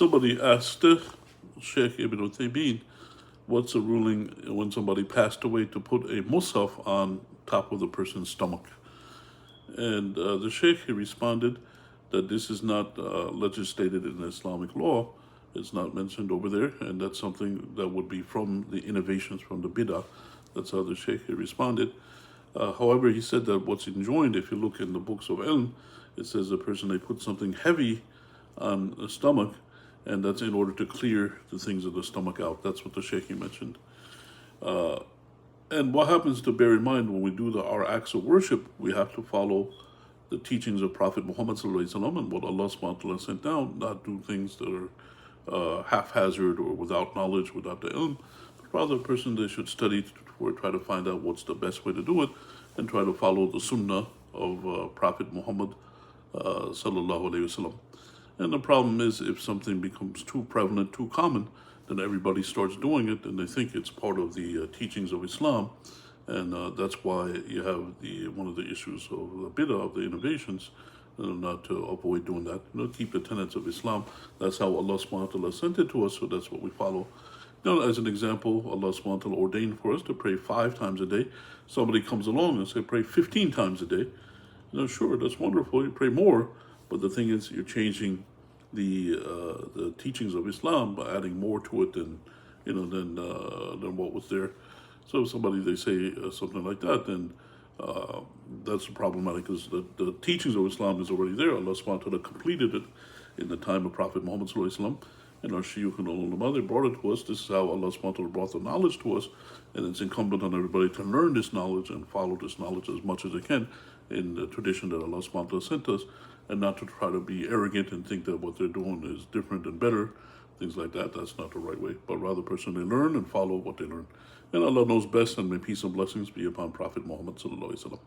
Somebody asked Sheikh Ibn Uthaymeen, what's the ruling when somebody passed away to put a mushaf on top of the person's stomach? And the Sheikh, he responded that this is not legislated in Islamic law. It's not mentioned over there, and that's something that would be from the innovations from the bid'ah. That's how the Sheikh responded. However, he said that what's enjoined, if you look in the books of ilm, it says the person, they put something heavy on the stomach, and that's in order to clear the things of the stomach out. That's what the Sheikh mentioned. And what happens to bear in mind when we do our acts of worship, we have to follow the teachings of Prophet Muhammad ﷺ and what Allah subhanahu wa ta'ala sent down, not do things that are haphazard or without knowledge, without the ilm. But rather, a person, they should study to try to find out what's the best way to do it and try to follow the sunnah of Prophet Muhammad sallallahu alaihi wasallam. And the problem is, if something becomes too prevalent, too common, then everybody starts doing it, and they think it's part of the teachings of Islam, and that's why you have one of the issues of the bid'ah, of the innovations, not to avoid doing that. Keep the tenets of Islam. That's how Allah subhanahu wa ta'ala sent it to us, so that's what we follow. As an example, Allah subhanahu wa ta'ala ordained for us to pray 5 times a day. Somebody comes along and say, pray 15 times a day. Sure, that's wonderful, you pray more, but the thing is, you're changing the teachings of Islam by adding more to it than what was there. So if somebody, they say something like that, then that's problematic, because the teachings of Islam is already there. Allah subhanahu wa ta'ala completed it in the time of Prophet Muhammad sallallahu alaihi wasallam, and our shuyukh and ulama, they brought it to us. This is how Allah subhanahu wa ta'ala brought the knowledge to us, and it's incumbent on everybody to learn this knowledge and follow this knowledge as much as they can in the tradition that Allah subhanahu wa ta'ala sent us, and not to try to be arrogant and think that what they're doing is different and better, things like that. That's not the right way, but rather personally learn and follow what they learn. And Allah knows best, and may peace and blessings be upon Prophet Muhammad sallallahu alaihi wasallam.